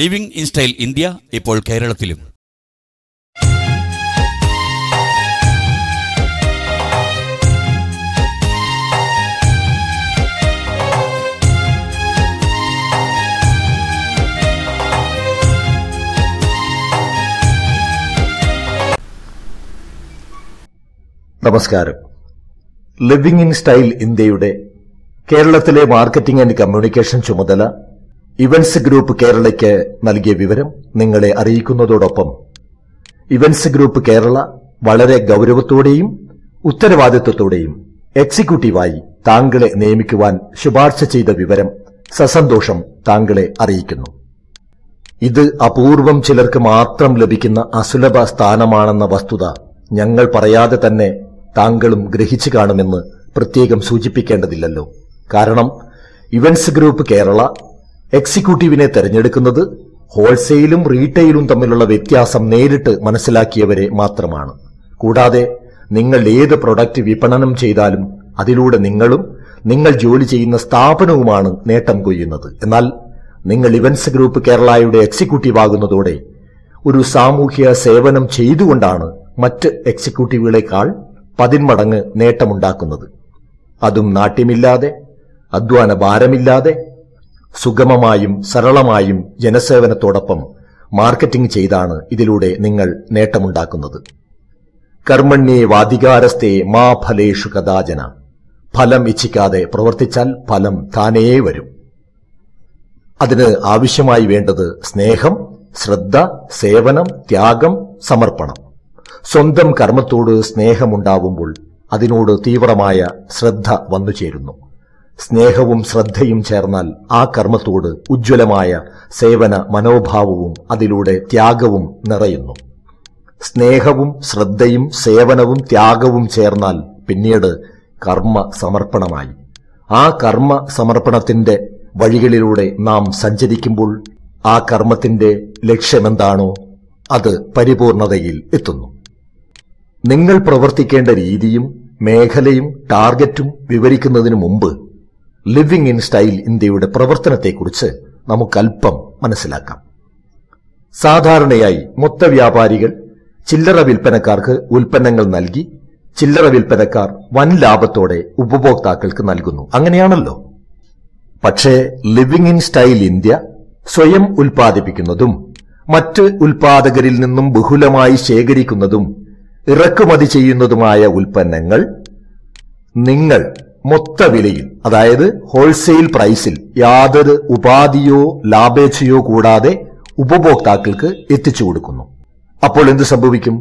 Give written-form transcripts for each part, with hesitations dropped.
Living in style India ഇപ്പോൾ കേരളത്തിലും. നമസ്കാരം. ലിവിംഗ് ഇൻ സ്റ്റൈൽ ഇന്ത്യയുടെ കേരളത്തിലെ മാർക്കറ്റിംഗ് ആൻഡ് കമ്മ്യൂണിക്കേഷൻ ചുമതല ഇവന്റ്സ് ഗ്രൂപ്പ് കേരളയ്ക്ക് നൽകിയ വിവരം നിങ്ങളെ അറിയിക്കുന്നതോടൊപ്പം ഇവന്റ്സ് ഗ്രൂപ്പ് കേരള വളരെ ഗൌരവത്തോടെയും ഉത്തരവാദിത്വത്തോടെയും എക്സിക്യൂട്ടീവായി താങ്കളെ നിയമിക്കുവാൻ ശുപാർശ ചെയ്ത വിവരം സസന്തോഷം താങ്കളെ അറിയിക്കുന്നു. ഇത് അപൂർവം ചിലർക്ക് മാത്രം ലഭിക്കുന്ന അസുലഭ സ്ഥാനമാണെന്ന വസ്തുത ഞങ്ങൾ പറയാതെ തന്നെ താങ്കളും ഗ്രഹിച്ചു കാണുമെന്ന് പ്രത്യേകം സൂചിപ്പിക്കേണ്ടതില്ലല്ലോ. കാരണം ഇവന്റ്സ് ഗ്രൂപ്പ് കേരള എക്സിക്യൂട്ടീവിനെ തെരഞ്ഞെടുക്കുന്നത് ഹോൾസെയിലും റീറ്റെയിലും തമ്മിലുള്ള വ്യത്യാസം നേരിട്ട് മനസ്സിലാക്കിയവരെ മാത്രമാണ്. കൂടാതെ നിങ്ങൾ ഏത് പ്രൊഡക്റ്റ് വിപണനം ചെയ്താലും അതിലൂടെ നിങ്ങളും നിങ്ങൾ ജോലി ചെയ്യുന്ന സ്ഥാപനവുമാണ് നേട്ടം കൊയ്യുന്നത്. എന്നാൽ നിങ്ങൾ ഇവന്റ്സ് ഗ്രൂപ്പ് കേരളയുടെ എക്സിക്യൂട്ടീവ് ആകുന്നതോടെ ഒരു സാമൂഹ്യ സേവനം ചെയ്തുകൊണ്ടാണ് മറ്റ് എക്സിക്യൂട്ടീവുകളെക്കാൾ 10 മടങ്ങ് നേട്ടമുണ്ടാക്കുന്നത്. അതും നാട്യമില്ലാതെ, അധ്വാന ഭാരമില്ലാതെ, സുഗമമായും സരളമായും ജനസേവനത്തോടൊപ്പം മാർക്കറ്റിംഗ് ചെയ്താണ് ഇതിലൂടെ നിങ്ങൾ നേട്ടമുണ്ടാക്കുന്നത്. കർമ്മണ്യേ വാധികാരസ്ഥേ മാ ഫലേഷു കദാചന. ഫലം ഇച്ഛിക്കാതെ പ്രവർത്തിച്ചാൽ ഫലം താനേ വരും. അതിന് ആവശ്യമായി വേണ്ടത് സ്നേഹം, ശ്രദ്ധ, സേവനം, ത്യാഗം, സമർപ്പണം. സ്വന്തം കർമ്മത്തോട് സ്നേഹമുണ്ടാവുമ്പോൾ അതിനോട് തീവ്രമായ ശ്രദ്ധ വന്നുചേരുന്നു. സ്നേഹവും ശ്രദ്ധയും ചേർന്നാൽ ആ കർമ്മത്തോട് ഉജ്ജ്വലമായ സേവന മനോഭാവവും അതിലൂടെ ത്യാഗവും നിറയുന്നു. സ്നേഹവും ശ്രദ്ധയും സേവനവും ത്യാഗവും ചേർന്നാൽ പിന്നീട് കർമ്മ സമർപ്പണമായി. ആ കർമ്മ സമർപ്പണത്തിന്റെ വഴികളിലൂടെ നാം സഞ്ചരിക്കുമ്പോൾ ആ കർമ്മത്തിന്റെ ലക്ഷ്യമെന്താണോ അത് പരിപൂർണതയിൽ എത്തുന്നു. നിങ്ങൾ പ്രവർത്തിക്കേണ്ട രീതിയും മേഖലയും ടാർഗറ്റും വിവരിക്കുന്നതിനു മുമ്പ് ലിവിംഗ് ഇൻ സ്റ്റൈൽ ഇന്ത്യയുടെ പ്രവർത്തനത്തെക്കുറിച്ച് നമുക്കല്പം മനസ്സിലാക്കാം. സാധാരണയായി മൊത്ത വ്യാപാരികൾ ചില്ലറ വിൽപ്പനക്കാർക്ക് ഉൽപ്പന്നങ്ങൾ നൽകി ചില്ലറ വിൽപ്പനക്കാർ വൻ ലാഭത്തോടെ ഉപഭോക്താക്കൾക്ക് നൽകുന്നു. അങ്ങനെയാണല്ലോ. പക്ഷേ ലിവിംഗ് ഇൻ സ്റ്റൈൽ ഇന്ത്യ സ്വയം ഉൽപ്പാദിപ്പിക്കുന്നതും മറ്റ് ഉൽപ്പാദകരിൽ നിന്നും ബഹുലമായി ശേഖരിക്കുന്നതും ഇറക്കുമതി ചെയ്യുന്നതുമായ ഉൽപ്പന്നങ്ങൾ നിങ്ങൾ മൊത്ത വിലയിൽ, അതായത് ഹോൾസെയിൽ പ്രൈസിൽ യാതൊരു ഉപാധിയോ ലാഭേച്ഛയോ കൂടാതെ ഉപഭോക്താക്കൾക്ക് എത്തിച്ചു കൊടുക്കുന്നു. അപ്പോൾ എന്ത് സംഭവിക്കും?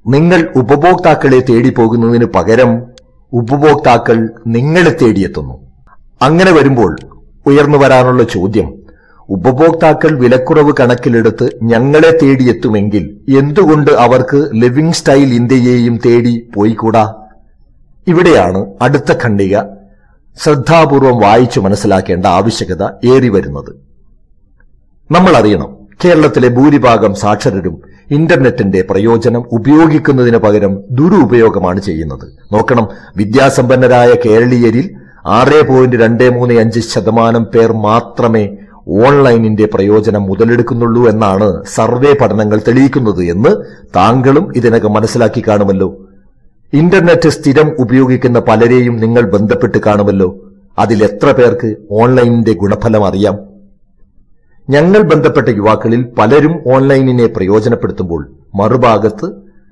നിങ്ങൾ ഉപഭോക്താക്കളെ തേടി പോകുന്നതിന് പകരം ഉപഭോക്താക്കൾ നിങ്ങളെ തേടിയെത്തുന്നു. അങ്ങനെ വരുമ്പോൾ ഉയർന്നു വരാനുള്ള ചോദ്യം, ഉപഭോക്താക്കൾ വിലക്കുറവ് കണക്കിലെടുത്ത് ഞങ്ങളെ തേടിയെത്തുമെങ്കിൽ എന്തുകൊണ്ട് അവർക്ക് ലിവിംഗ് സ്റ്റൈൽ ഇന്ത്യയെയും തേടി പോയിക്കൂടാ? ഇവിടെയാണ് അടുത്ത ഖണ്ഡിക ശ്രദ്ധാപൂർവം വായിച്ചു മനസ്സിലാക്കേണ്ട ആവശ്യകത ഏറി വരുന്നത്. നമ്മൾ അറിയണം, കേരളത്തിലെ ഭൂരിഭാഗം സാക്ഷരരും ഇന്റർനെറ്റിന്റെ പ്രയോജനം ഉപയോഗിക്കുന്നതിന് പകരം ദുരുപയോഗമാണ് ചെയ്യുന്നത്. നോക്കണം, വിദ്യാസമ്പന്നരായ കേരളീയരിൽ 6.235% പേർ മാത്രമേ ഓൺലൈനിന്റെ പ്രയോജനം മുതലെടുക്കുന്നുള്ളൂ എന്നാണ് സർവേ പഠനങ്ങൾ തെളിയിക്കുന്നത് എന്ന് താങ്കളും ഇതിനകം മനസ്സിലാക്കി കാണുമല്ലോ. ഇന്റർനെറ്റ് സ്ഥിരം ഉപയോഗിക്കുന്ന പലരെയും നിങ്ങൾ ബന്ധപ്പെട്ട് കാണുമല്ലോ. അതിൽ എത്ര പേർക്ക് ഓൺലൈനിന്റെ ഗുണഫലം അറിയാം? ഞങ്ങൾ ബന്ധപ്പെട്ട യുവാക്കളിൽ പലരും ഓൺലൈനിനെ പ്രയോജനപ്പെടുത്തുമ്പോൾ മറുഭാഗത്ത്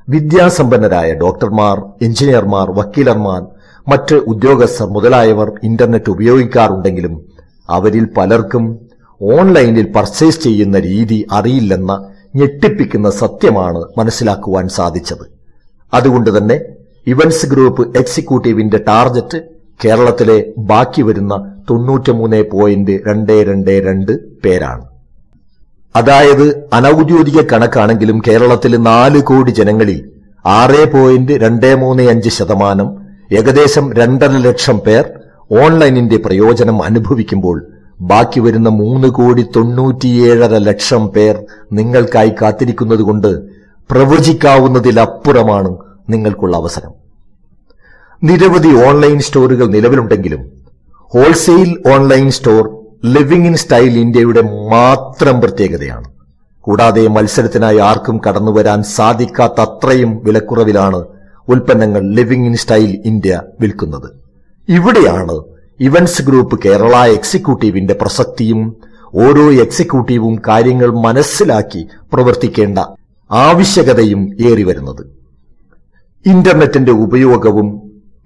വിദ്യാസമ്പന്നരായ ഡോക്ടർമാർ, എഞ്ചിനീയർമാർ, വക്കീലന്മാർ, മറ്റ് ഉദ്യോഗസ്ഥർ മുതലായവർ ഇന്റർനെറ്റ് ഉപയോഗിക്കാറുണ്ടെങ്കിലും അവരിൽ പലർക്കും ഓൺലൈനിൽ പർച്ചേസ് ചെയ്യുന്ന രീതി അറിയില്ലെന്ന ഞെട്ടിപ്പിക്കുന്ന സത്യമാണ് മനസ്സിലാക്കുവാൻ സാധിച്ചത്. അതുകൊണ്ട് തന്നെ ഇവന്റ്സ് ഗ്രൂപ്പ് എക്സിക്യൂട്ടീവിന്റെ ടാർഗറ്റ് കേരളത്തിലെ ബാക്കി വരുന്ന 93.222 പേരാണ്. അതായത് അനൌദ്യോഗിക കണക്കാണെങ്കിലും കേരളത്തിലെ 4 കോടി ജനങ്ങളിൽ 6.235%, ഏകദേശം 2.5 ലക്ഷം പേർ ഓൺലൈനിന്റെ പ്രയോജനം അനുഭവിക്കുമ്പോൾ ബാക്കി വരുന്ന 3,97,00,000 പേർ നിങ്ങൾക്കായി കാത്തിരിക്കുന്നതുകൊണ്ട് പ്രവചിക്കാവുന്നതിലപ്പുറമാണ് നിങ്ങൾക്കുള്ള അവസരം. നിരവധി ഓൺലൈൻ സ്റ്റോറുകൾ നിലവിലുണ്ടെങ്കിലും wholesale online store living in style ഇന്ത്യയുടെ മാത്രം പ്രത്യേകതയാണ്. കൂടാതെ മത്സരത്തിനായി ആർക്കും കടന്നുവരാൻ സാധിക്കാത്ത അത്രയും വിലക്കുറവിലാണ് ഉൽപ്പന്നങ്ങൾ ലിവിംഗ് ഇൻ സ്റ്റൈൽ ഇന്ത്യ വിൽക്കുന്നത്. ഇവിടെയാണ് ഇവന്റ്സ് ഗ്രൂപ്പ് കേരള എക്സിക്യൂട്ടീവിന്റെ പ്രസക്തിയും ഓരോ എക്സിക്യൂട്ടീവും കാര്യങ്ങൾ മനസ്സിലാക്കി പ്രവർത്തിക്കേണ്ട ആവശ്യകതയും ഏറിവരുന്നത്. ഇന്റർനെറ്റിന്റെ ഉപയോഗവും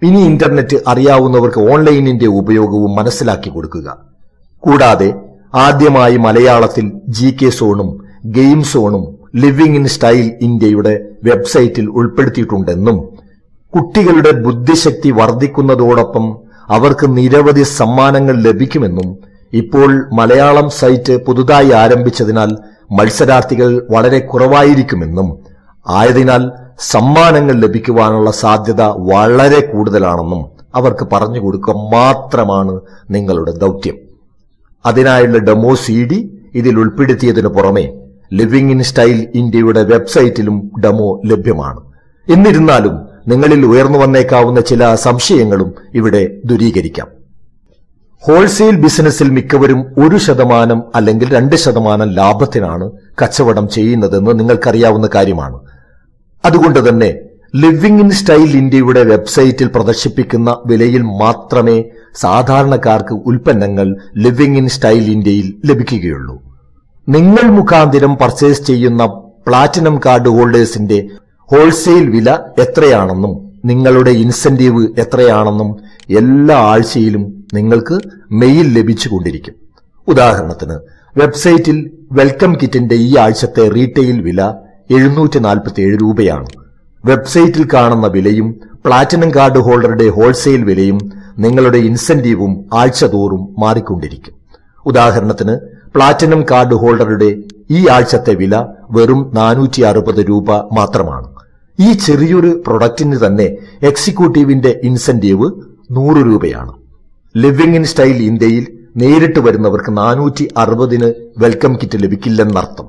ഇനി ഇന്റർനെറ്റ് അറിയാവുന്നവർക്ക് ഓൺലൈനിന്റെ ഉപയോഗവും മനസ്സിലാക്കി കൊടുക്കുക. കൂടാതെ ആദ്യമായി മലയാളത്തിൽ GK സോണും ഗെയിം സോണും ലിവിംഗ് ഇൻ സ്റ്റൈൽ ഇന്ത്യയുടെ വെബ്സൈറ്റിൽ ഉൾപ്പെടുത്തിയിട്ടുണ്ടെന്നും കുട്ടികളുടെ ബുദ്ധിശക്തി വർദ്ധിക്കുന്നതോടൊപ്പം അവർക്ക് നിരവധി സമ്മാനങ്ങൾ ലഭിക്കുമെന്നും ഇപ്പോൾ മലയാളം സൈറ്റ് പുതുതായി ആരംഭിച്ചതിനാൽ മത്സരാർത്ഥികൾ വളരെ കുറവായിരിക്കുമെന്നും ആയതിനാൽ സമ്മാനങ്ങൾ ലഭിക്കുവാനുള്ള സാധ്യത വളരെ കൂടുതലാണെന്നും അവർക്ക് പറഞ്ഞു കൊടുക്കുക മാത്രമാണ് നിങ്ങളുടെ ദൗത്യം. അതിനായുള്ള ഡെമോ CD ഇതിൽ ഉൾപ്പെടുത്തിയതിനു പുറമെ ലിവിംഗ് ഇൻ സ്റ്റൈൽ ഇന്ത്യയുടെ വെബ്സൈറ്റിലും ഡെമോ ലഭ്യമാണ്. എന്നിരുന്നാലും നിങ്ങളിൽ ഉയർന്നു വന്നേക്കാവുന്ന ചില സംശയങ്ങളും ഇവിടെ ദൂരീകരിക്കാം. ഹോൾസെയിൽ ബിസിനസ്സിൽ മിക്കവരും 1% അല്ലെങ്കിൽ 2% ലാഭത്തിനാണ് കച്ചവടം ചെയ്യുന്നതെന്ന് നിങ്ങൾക്കറിയാവുന്ന കാര്യമാണ്. അതുകൊണ്ട് തന്നെ ലിവിംഗ് ഇൻ സ്റ്റൈൽ ഇന്ത്യയുടെ വെബ്സൈറ്റിൽ പ്രദർശിപ്പിക്കുന്ന വിലയിൽ മാത്രമേ സാധാരണക്കാർക്ക് ഉൽപ്പന്നങ്ങൾ ലിവിംഗ് ഇൻ സ്റ്റൈൽ ഇന്ത്യയിൽ ലഭിക്കുകയുള്ളൂ. നിങ്ങൾ മുഖാന്തിരം പർച്ചേസ് ചെയ്യുന്ന പ്ലാറ്റിനം കാർഡ് ഹോൾഡേഴ്സിന്റെ ഹോൾസെയിൽ വില എത്രയാണെന്നും നിങ്ങളുടെ ഇൻസെന്റീവ് എത്രയാണെന്നും എല്ലാ ആഴ്ചയിലും നിങ്ങൾക്ക് മെയിൽ ലഭിച്ചുകൊണ്ടിരിക്കും. ഉദാഹരണത്തിന് വെബ്സൈറ്റിൽ വെൽക്കം കിറ്റിന്റെ ഈ ആഴ്ചത്തെ റീറ്റെയിൽ വില 747 രൂപയാണ്. വെബ്സൈറ്റിൽ കാണുന്ന വിലയും പ്ലാറ്റിനം കാർഡ് ഹോൾഡറുടെ ഹോൾസെയിൽ വിലയും നിങ്ങളുടെ ഇൻസെന്റീവും ആഴ്ചതോറും മാറിക്കൊണ്ടിരിക്കും. ഉദാഹരണത്തിന് പ്ലാറ്റിനം കാർഡ് ഹോൾഡറുടെ ഈ ആഴ്ചത്തെ വില വെറും 460 രൂപ മാത്രമാണ്. ഈ ചെറിയൊരു പ്രൊഡക്റ്റിന് തന്നെ എക്സിക്യൂട്ടീവിന്റെ ഇൻസെന്റീവ് 100 രൂപയാണ്. ലിവിംഗ് ഇൻ സ്റ്റൈൽ ഇന്ത്യയിൽ നേരിട്ട് വരുന്നവർക്ക് 460 വെൽക്കം കിറ്റ് ലഭിക്കില്ലെന്നർത്ഥം.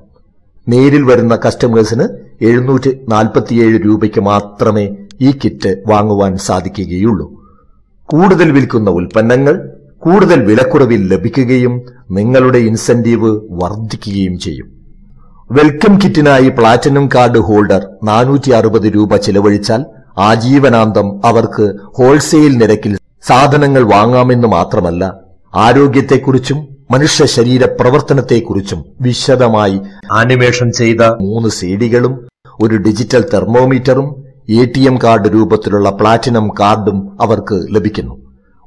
നേരിൽ വരുന്ന കസ്റ്റമേഴ്സിന് 747 രൂപയ്ക്ക് മാത്രമേ ഈ കിറ്റ് വാങ്ങുവാൻ സാധിക്കുകയുള്ളൂ. കൂടുതൽ വിൽക്കുന്ന ഉൽപ്പന്നങ്ങൾ കൂടുതൽ വിലക്കുറവിൽ ലഭിക്കുകയും നിങ്ങളുടെ ഇൻസെന്റീവ് വർദ്ധിക്കുകയും ചെയ്യും. വെൽക്കം കിറ്റിനായി പ്ലാറ്റിനം കാർഡ് ഹോൾഡർ 460 രൂപ ചിലവഴിച്ചാൽ ആജീവനാന്തം അവർക്ക് ഹോൾസെയിൽ നിരക്കിൽ സാധനങ്ങൾ വാങ്ങാമെന്ന് മാത്രമല്ല, ആരോഗ്യത്തെക്കുറിച്ചും മനുഷ്യ ശരീര പ്രവർത്തനത്തെക്കുറിച്ചും വിശദമായി ആനിമേഷൻ ചെയ്ത 3 CDകളും ഒരു ഡിജിറ്റൽ തെർമോമീറ്ററും ATM കാർഡ് രൂപത്തിലുള്ള പ്ലാറ്റിനം കാർഡും അവർക്ക് ലഭിക്കുന്നു.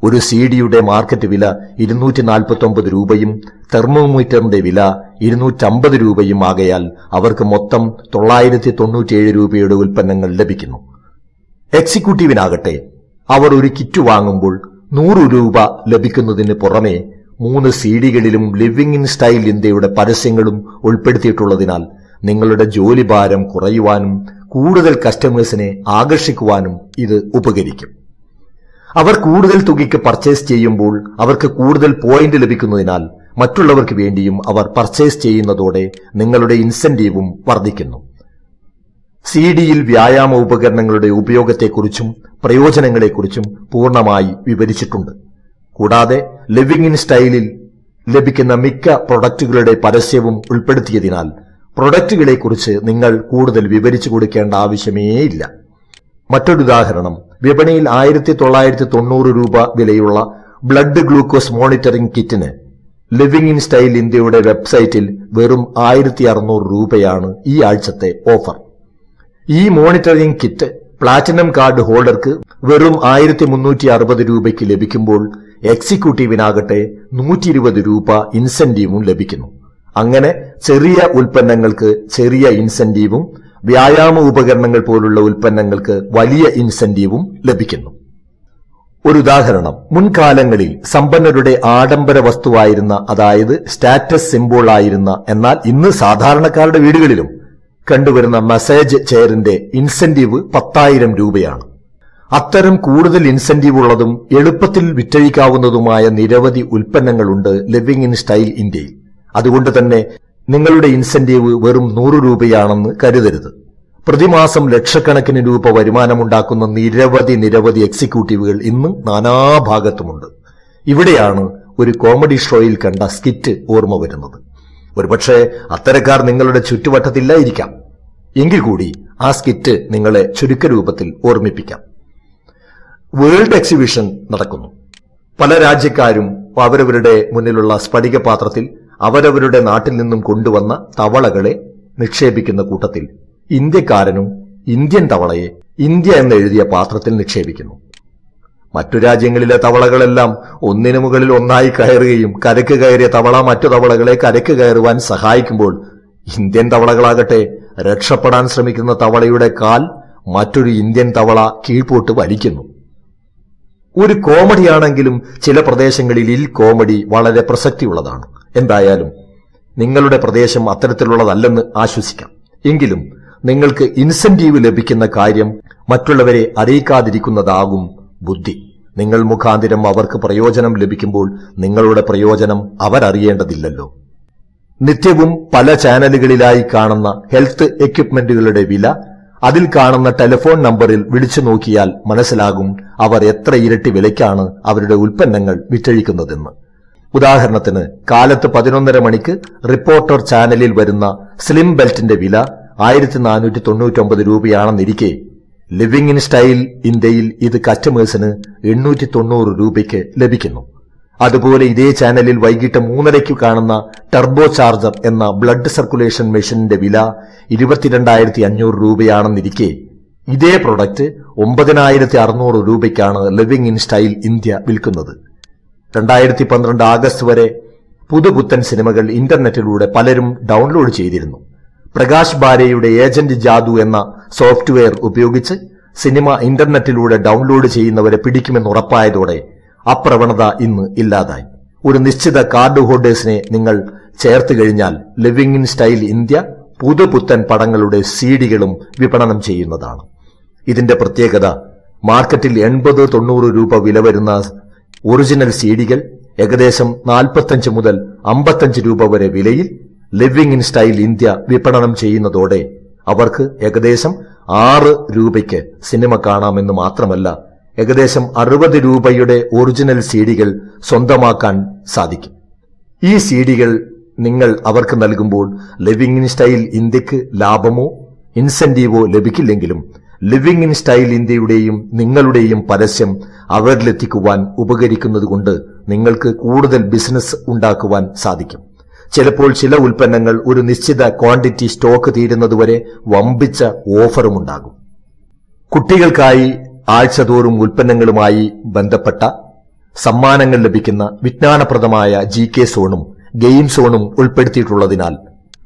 ഒരു CDയുടെ മാർക്കറ്റ് വില 249 രൂപയും തെർമോമീറ്ററിന്റെ വില 250 രൂപയും ആകയാൽ അവർക്ക് മൊത്തം 997 രൂപയുടെ ഉൽപ്പന്നങ്ങൾ ലഭിക്കുന്നു. എക്സിക്യൂട്ടീവിനാകട്ടെ അവർ ഒരു കിറ്റ് വാങ്ങുമ്പോൾ 100 രൂപ ലഭിക്കുന്നതിന് പുറമെ 3 CDകളിലും ലിവിംഗ് ഇൻ സ്റ്റൈൽ ഇന്ത്യയുടെ പരസ്യങ്ങളും ഉൾപ്പെടുത്തിയിട്ടുള്ളതിനാൽ നിങ്ങളുടെ ജോലിഭാരം കുറയുവാനും കൂടുതൽ കസ്റ്റമേഴ്സിനെ ആകർഷിക്കുവാനും ഇത് ഉപകരിക്കും. അവർ കൂടുതൽ തുകയ്ക്ക് പർച്ചേസ് ചെയ്യുമ്പോൾ അവർക്ക് കൂടുതൽ പോയിന്റ് ലഭിക്കുന്നതിനാൽ മറ്റുള്ളവർക്ക് വേണ്ടിയും അവർ പർച്ചേസ് ചെയ്യുന്നതോടെ നിങ്ങളുടെ ഇൻസെന്റീവും വർദ്ധിക്കുന്നു. CDയിൽ വ്യായാമ ഉപകരണങ്ങളുടെ ഉപയോഗത്തെക്കുറിച്ചും പ്രയോജനങ്ങളെക്കുറിച്ചും പൂർണ്ണമായി വിവരിച്ചിട്ടുണ്ട്. കൂടാതെ ലിവിംഗ് ഇൻ സ്റ്റൈലിൽ ലഭിക്കുന്ന മിക്ക പ്രൊഡക്റ്റുകളുടെ പരസ്യവും ഉൾപ്പെടുത്തിയതിനാൽ പ്രൊഡക്റ്റുകളെക്കുറിച്ച് നിങ്ങൾ കൂടുതൽ വിവരിച്ചു കൊടുക്കേണ്ട ആവശ്യമേയില്ല. മറ്റൊരുദാഹരണം, വിപണിയിൽ 1990 രൂപ വിലയുള്ള ബ്ലഡ് ഗ്ലൂക്കോസ് മോണിറ്ററിംഗ് കിറ്റിന് ലിവിംഗ് ഇൻ സ്റ്റൈൽ ഇന്ത്യയുടെ വെബ്സൈറ്റിൽ വെറും 1600 രൂപയാണ് ഈ ആഴ്ചത്തെ ഓഫർ. ഈ മോണിറ്ററിംഗ് കിറ്റ് പ്ലാറ്റിനം കാർഡ് ഹോൾഡർക്ക് വെറും 1360 രൂപയ്ക്ക് ലഭിക്കുമ്പോൾ എക്സിക്യൂട്ടീവിനാകട്ടെ 120 രൂപ ഇൻസെന്റീവും ലഭിക്കുന്നു. അങ്ങനെ ചെറിയ ഉൽപ്പന്നങ്ങൾക്ക് ചെറിയ ഇൻസെന്റീവും വ്യായാമ ഉപകരണങ്ങൾ പോലുള്ള ഉൽപ്പന്നങ്ങൾക്ക് വലിയ ഇൻസെന്റീവും ലഭിക്കുന്നു. ഒരു ഉദാഹരണം, മുൻകാലങ്ങളിൽ സമ്പന്നരുടെ ആഡംബര വസ്തുവായിരുന്ന, അതായത് സ്റ്റാറ്റസ് സിംബോൾ ആയിരുന്ന, എന്നാൽ ഇന്ന് സാധാരണക്കാരുടെ വീടുകളിലും കണ്ടുവരുന്ന മസാജ് ചെയറിന്റെ ഇൻസെന്റീവ് 10,000 രൂപയാണ്. അത്തരം കൂടുതൽ ഇൻസെന്റീവ് ഉള്ളതും എളുപ്പത്തിൽ വിറ്റഴിക്കാവുന്നതുമായ നിരവധി ഉൽപ്പന്നങ്ങളുണ്ട് ലിവിംഗ് ഇൻ സ്റ്റൈൽ ഇന്ത്യയിൽ. അതുകൊണ്ട് തന്നെ നിങ്ങളുടെ ഇൻസെന്റീവ് വെറും 100 രൂപയാണെന്ന് കരുതരുത്. പ്രതിമാസം ലക്ഷക്കണക്കിന് രൂപ വരുമാനമുണ്ടാക്കുന്ന നിരവധി എക്സിക്യൂട്ടീവുകൾ ഇന്ന് നാനാഭാഗത്തുമുണ്ട്. ഇവിടെയാണ് ഒരു കോമഡി ഷോയിൽ കണ്ട സ്കിറ്റ് ഓർമ്മ വരുന്നത്. ഒരുപക്ഷെ അത്തരക്കാർ നിങ്ങളുടെ ചുറ്റുവട്ടത്തില്ലായിരിക്കാം. എങ്കിൽ കൂടി ആ സ്കിറ്റ് നിങ്ങളെ ചുരുക്കരൂപത്തിൽ ഓർമ്മിപ്പിക്കാം. വേൾഡ് എക്സിബിഷൻ നടക്കുന്നു. പല രാജ്യക്കാരും അവരവരുടെ മുന്നിലുള്ള സ്ഫടിക പാത്രത്തിൽ അവരവരുടെ നാട്ടിൽ നിന്നും കൊണ്ടുവന്ന തവളകളെ നിക്ഷേപിക്കുന്ന കൂട്ടത്തിൽ ഇന്ത്യക്കാരനും ഇന്ത്യൻ തവളയെ ഇന്ത്യ എന്നെഴുതിയ പാത്രത്തിൽ നിക്ഷേപിക്കുന്നു. മറ്റു രാജ്യങ്ങളിലെ തവളകളെല്ലാം ഒന്നിനു മുകളിൽ ഒന്നായി കയറുകയും കരക്ക് കയറിയ തവള മറ്റു തവളകളെ കരക്ക് കയറുവാൻ സഹായിക്കുമ്പോൾ ഇന്ത്യൻ തവളകളാകട്ടെ രക്ഷപ്പെടാൻ ശ്രമിക്കുന്ന തവളയുടെ കാൽ മറ്റൊരു ഇന്ത്യൻ തവള കീഴ്പോട്ട് വലിക്കുന്നു. ഒരു കോമഡിയാണെങ്കിലും ചില പ്രദേശങ്ങളിൽ ഈ കോമഡി വളരെ പ്രസക്തിയുള്ളതാണ്. എന്തായാലും നിങ്ങളുടെ പ്രദേശം അത്തരത്തിലുള്ളതല്ലെന്ന് ആശ്വസിക്കാം. എങ്കിലും നിങ്ങൾക്ക് ഇൻസെന്റീവ് ലഭിക്കുന്ന കാര്യം മറ്റുള്ളവരെ അറിയിക്കാതിരിക്കുന്നതാകും ബുദ്ധി. നിങ്ങൾ മുഖാന്തിരം അവർക്ക് പ്രയോജനം ലഭിക്കുമ്പോൾ നിങ്ങളുടെ പ്രയോജനം അവരറിയേണ്ടതില്ലല്ലോ. നിത്യവും പല ചാനലുകളിലായി കാണുന്ന ഹെൽത്ത് എക്യുപ്മെന്റുകളുടെ വില, അതിൽ കാണുന്ന ടെലിഫോൺ നമ്പറിൽ വിളിച്ചു നോക്കിയാൽ മനസ്സിലാകും അവർ എത്ര ഇരട്ടി വിലയ്ക്കാണ് അവരുടെ ഉൽപ്പന്നങ്ങൾ വിറ്റഴിക്കുന്നതെന്ന്. ഉദാഹരണത്തിന് കാലത്ത് 11:30 മണിക്ക് റിപ്പോർട്ടർ ചാനലിൽ വരുന്ന സ്ലിം ബെൽറ്റിന്റെ വില 1499 രൂപയാണെന്നിരിക്കെ ലിവിംഗ് ഇൻ സ്റ്റൈൽ ഇന്ത്യയിൽ ഇത് കസ്റ്റമേഴ്സിന് 890 രൂപയ്ക്ക് ലഭിക്കുന്നു. അതുപോലെ ഇതേ ചാനലിൽ വൈകിട്ട് 3:30 കാണുന്ന ടർബോ ചാർജർ എന്ന ബ്ലഡ് സർക്കുലേഷൻ മെഷീനിന്റെ വില 22,500 രൂപയാണെന്നിരിക്കെ ഇതേ പ്രൊഡക്റ്റ് 9,600 രൂപയ്ക്കാണ് ലിവിംഗ് ഇൻ സ്റ്റൈൽ ഇന്ത്യ വിൽക്കുന്നത്. 2012 ആഗസ്റ്റ് വരെ പുതുപുത്തൻ സിനിമകൾ ഇന്റർനെറ്റിലൂടെ പലരും ഡൗൺലോഡ് ചെയ്തിരുന്നു. പ്രകാശ് ബാരയുടെ ഏജന്റ് ജാദു എന്ന സോഫ്റ്റ്വെയർ ഉപയോഗിച്ച് സിനിമ ഇന്റർനെറ്റിലൂടെ ഡൗൺലോഡ് ചെയ്യുന്നവരെ പിടിക്കുമെന്നുറപ്പായതോടെ അപ്രവണത ഇന്ന് ഇല്ലാതായി. ഒരു നിശ്ചിത കാർഡ് ഹോൾഡേഴ്സിനെ നിങ്ങൾ ചേർത്ത് കഴിഞ്ഞാൽ ലിവിംഗ് ഇൻ സ്റ്റൈൽ ഇന്ത്യ പുതുപുത്തൻ പടങ്ങളുടെ സിഡികളും വിപണനം ചെയ്യുന്നതാണ്. ഇതിന്റെ പ്രത്യേകത മാർക്കറ്റിൽ 80-90 രൂപ വില വരുന്ന ഒറിജിനൽ സിഡികൾ ഏകദേശം 45 മുതൽ 55 രൂപ വരെ വിലയിൽ ലിവിംഗ് ഇൻ സ്റ്റൈൽ ഇന്ത്യ വിപണനം ചെയ്യുന്നതോടെ അവർക്ക് ഏകദേശം 6 രൂപയ്ക്ക് സിനിമ കാണാമെന്ന് മാത്രമല്ല ഏകദേശം 60 രൂപയുടെ ഒറിജിനൽ സിഡികൾ സ്വന്തമാക്കാൻ സാധിക്കും. ഈ സിഡികൾ നിങ്ങൾ അവർക്ക് നൽകുമ്പോൾ ലിവിംഗ് ഇൻ സ്റ്റൈൽ ഇന്ത്യക്ക് ലാഭമോ ഇൻസെന്റീവോ ലഭിക്കില്ലെങ്കിലും ലിവിംഗ് ഇൻ സ്റ്റൈൽ ഇന്ത്യയുടെയും നിങ്ങളുടെയും പരസ്യം അവരിലെത്തിക്കുവാൻ ഉപകരിക്കുന്നതുകൊണ്ട് നിങ്ങൾക്ക് കൂടുതൽ ബിസിനസ് ഉണ്ടാക്കുവാൻ സാധിക്കും. ചിലപ്പോൾ ചില ഉൽപ്പന്നങ്ങൾ ഒരു നിശ്ചിത ക്വാണ്ടിറ്റി സ്റ്റോക്ക് തീരുന്നതുവരെ വമ്പിച്ച ഓഫറുമുണ്ടാകും. കുട്ടികൾക്കായി ആഴ്ചതോറും ഉൽപ്പന്നങ്ങളുമായി ബന്ധപ്പെട്ട സമ്മാനങ്ങൾ ലഭിക്കുന്ന വിജ്ഞാനപ്രദമായ GK സോണും ഗെയിം സോണും ഉൾപ്പെടുത്തിയിട്ടുള്ളതിനാൽ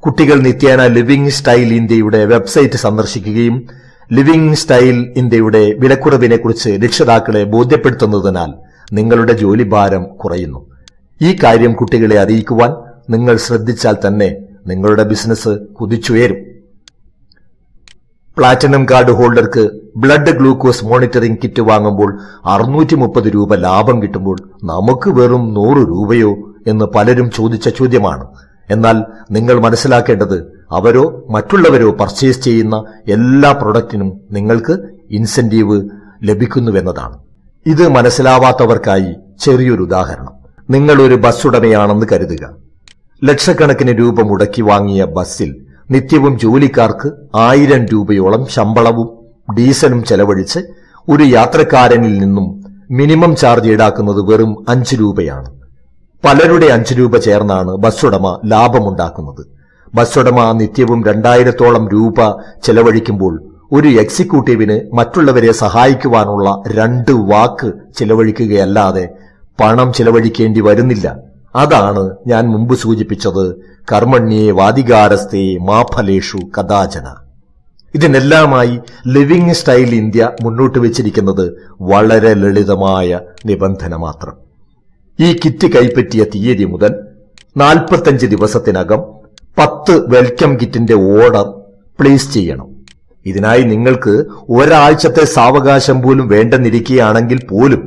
കുട്ടികൾ നിത്യേന ലിവിംഗ് സ്റ്റൈൽ ഇന്ത്യയുടെ വെബ്സൈറ്റ് സന്ദർശിക്കുകയും ലിവിംഗ് സ്റ്റൈൽ ഇന്ത്യയുടെ വിലക്കുറവിനെക്കുറിച്ച് രക്ഷിതാക്കളെ ബോധ്യപ്പെടുത്തുന്നതിനാൽ നിങ്ങളുടെ ജോലിഭാരം കുറയുന്നു. ഈ കാര്യം കുട്ടികളെ അറിയിക്കുവാൻ നിങ്ങൾ ശ്രദ്ധിച്ചാൽ തന്നെ നിങ്ങളുടെ ബിസിനസ് കുതിച്ചുയരും. പ്ലാറ്റിനം കാർഡ് ഹോൾഡർക്ക് ബ്ലഡ് ഗ്ലൂക്കോസ് മോണിറ്ററിംഗ് കിറ്റ് വാങ്ങുമ്പോൾ 630 രൂപ ലാഭം കിട്ടുമ്പോൾ നമുക്ക് വെറും 100 രൂപയോ എന്ന് പലരും ചോദിച്ച ചോദ്യമാണ്. എന്നാൽ നിങ്ങൾ മനസ്സിലാക്കേണ്ടത് അവരോ മറ്റുള്ളവരോ പർച്ചേസ് ചെയ്യുന്ന എല്ലാ പ്രൊഡക്റ്റിനും നിങ്ങൾക്ക് ഇൻസെന്റീവ് ലഭിക്കുന്നുവെന്നതാണ്. ഇത് മനസ്സിലാവാത്തവർക്കായി ചെറിയൊരു ഉദാഹരണം. നിങ്ങൾ ഒരു ബസ് ഉടമയാണെന്ന് കരുതുക. ലക്ഷക്കണക്കിന് രൂപ മുടക്കി വാങ്ങിയ ബസ്സിൽ നിത്യവും ജോലിക്കാർക്ക് 1000 രൂപയോളം ശമ്പളവും ഡീസലും ചെലവഴിച്ച് ഒരു യാത്രക്കാരനിൽ നിന്നും മിനിമം ചാർജ് ഈടാക്കുന്നത് വെറും 5 രൂപയാണ്. പലരുടെ 5 രൂപ ചേർന്നാണ് ബസ്സുടമ ലാഭമുണ്ടാക്കുന്നത്. ബസ്സുടമ നിത്യവും 2000-ഓളം രൂപ ചെലവഴിക്കുമ്പോൾ ഒരു എക്സിക്യൂട്ടീവിന് മറ്റുള്ളവരെ സഹായിക്കുവാനുള്ള 2 വാക്ക് ചെലവഴിക്കുകയല്ലാതെ പണം ചെലവഴിക്കേണ്ടി വരുന്നില്ല. അതാണ് ഞാൻ മുമ്പ് സൂചിപ്പിച്ചത് കർമ്മണ്യേ വാദികാരസ്തേ മാ ഫലേഷു കദാചന. ഇതിനെല്ലാമായി ലിവിംഗ് സ്റ്റൈൽ ഇന്ത്യ മുന്നോട്ട് വെച്ചിരിക്കുന്നത് വളരെ ലളിതമായ നിബന്ധന മാത്രം. ഈ കിറ്റ് കൈപ്പറ്റിയ തീയതി മുതൽ 45 ദിവസത്തിനകം 10 വെൽക്കം കിറ്റിന്റെ ഓർഡർ പ്ലേസ് ചെയ്യണം. ഇതിനായി നിങ്ങൾക്ക് ഒരാഴ്ചത്തെ സാവകാശം പോലും വേണ്ടെന്നിരിക്കുകയാണെങ്കിൽ പോലും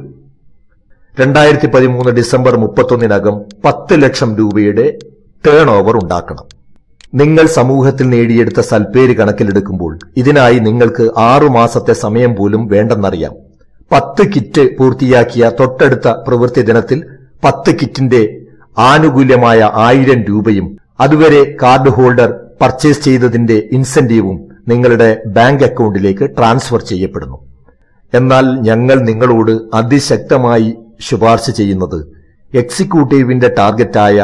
2013 ഡിസംബർ 31-നകം 10 ലക്ഷം രൂപയുടെ ടേൺ ഓവർ ഉണ്ടാക്കണം. നിങ്ങൾ സമൂഹത്തിൽ നേടിയെടുത്ത സൽപ്പേര് കണക്കിലെടുക്കുമ്പോൾ ഇതിനായി നിങ്ങൾക്ക് 6 മാസത്തെ സമയം പോലും വേണ്ടെന്നറിയാം. 10 കിറ്റ് പൂർത്തിയാക്കിയ തൊട്ടടുത്ത പ്രവൃത്തി ദിനത്തിൽ 10 കിറ്റിന്റെ ആനുകൂല്യമായ 1000 രൂപയും അതുവരെ കാർഡ് ഹോൾഡർ പർച്ചേസ് ചെയ്തതിന്റെ ഇൻസെന്റീവും നിങ്ങളുടെ ബാങ്ക് അക്കൗണ്ടിലേക്ക് ട്രാൻസ്ഫർ ചെയ്യപ്പെടുന്നു. എന്നാൽ ഞങ്ങൾ നിങ്ങളോട് അതിശക്തമായി ശുപാർശ ചെയ്യുന്നത് എക്സിക്യൂട്ടീവിന്റെ ടാർഗറ്റായ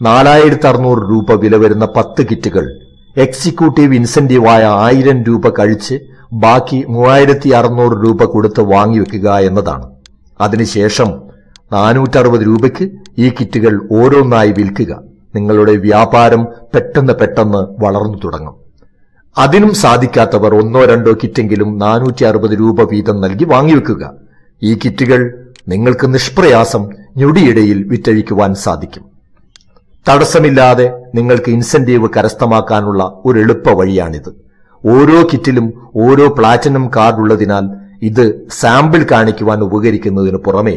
4600 രൂപ വില വരുന്ന 10 കിറ്റുകൾ എക്സിക്യൂട്ടീവ് ഇൻസെന്റീവായ 1000 രൂപ കഴിച്ച് ബാക്കി 3600 രൂപ കൊടുത്ത് വാങ്ങിവെക്കുക എന്നതാണ്. അതിനുശേഷം 460 രൂപയ്ക്ക് ഈ കിറ്റുകൾ ഓരോന്നായി വിൽക്കുക. നിങ്ങളുടെ വ്യാപാരം പെട്ടെന്ന് വളർന്നു തുടങ്ങും. അതിനും സാധിക്കാത്തവർ 1-2 കിറ്റെങ്കിലും 460 രൂപ വീതം നൽകി വാങ്ങിവെക്കുക. ഈ കിറ്റുകൾ നിങ്ങൾക്ക് നിഷ്പ്രയാസം ഞൊടിയിടയിൽ വിറ്റഴിക്കുവാൻ സാധിക്കും. തടസ്സമില്ലാതെ നിങ്ങൾക്ക് ഇൻസെന്റീവ് കരസ്ഥമാക്കാനുള്ള ഒരു എളുപ്പ വഴിയാണിത്. ഓരോ കിറ്റിലും ഓരോ പ്ലാറ്റിനം കാർഡ് ഉള്ളതിനാൽ ഇത് സാമ്പിൾ കാണിക്കുവാൻ ഉപകരിക്കുന്നതിനു പുറമെ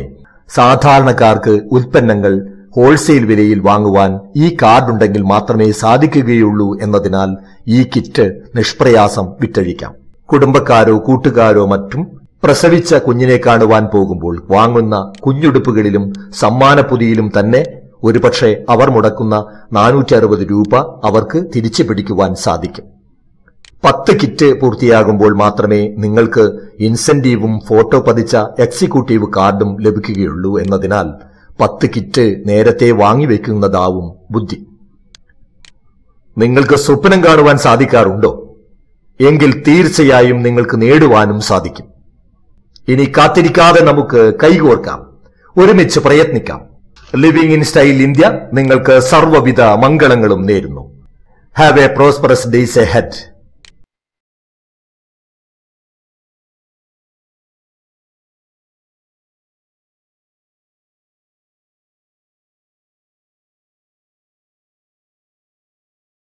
സാധാരണക്കാർക്ക് ഉൽപ്പന്നങ്ങൾ ഹോൾസെയിൽ വിലയിൽ വാങ്ങുവാൻ ഈ കാർഡുണ്ടെങ്കിൽ മാത്രമേ സാധിക്കുകയുള്ളൂ എന്നതിനാൽ ഈ കിറ്റ് നിഷ്പ്രയാസം വിറ്റഴിക്കാം. കുടുംബക്കാരോ കൂട്ടുകാരോ മറ്റും പ്രസവിച്ച കുഞ്ഞിനെ കാണുവാൻ പോകുമ്പോൾ വാങ്ങുന്ന കുഞ്ഞുടുപ്പുകളിലും സമ്മാനപ്പൊതിയിലും തന്നെ ഒരുപക്ഷെ അവർ മുടക്കുന്ന 460 രൂപ അവർക്ക് തിരിച്ചു പിടിക്കുവാൻ സാധിക്കും. 10 കിറ്റ് പൂർത്തിയാകുമ്പോൾ മാത്രമേ നിങ്ങൾക്ക് ഇൻസെന്റീവും ഫോട്ടോ പതിച്ച എക്സിക്യൂട്ടീവ് കാർഡും ലഭിക്കുകയുള്ളൂ എന്നതിനാൽ 10 കിറ്റ് നേരത്തെ വാങ്ങിവെക്കുന്നതാവും ബുദ്ധി. നിങ്ങൾക്ക് സ്വപ്നം കാണുവാൻ സാധിക്കാറുണ്ടോ? എങ്കിൽ തീർച്ചയായും നിങ്ങൾക്ക് നേടുവാനും സാധിക്കും. ഇനി കാത്തിരിക്കാതെ നമുക്ക് കൈകോർക്കാം, ഒരുമിച്ച് പ്രയത്നിക്കാം. ലിവിംഗ് ഇൻ സ്റ്റൈൽ ഇന്ത്യ നിങ്ങൾക്ക് സർവ്വവിധ മംഗളങ്ങളും നേരുന്നു. Have A prosperous days ahead.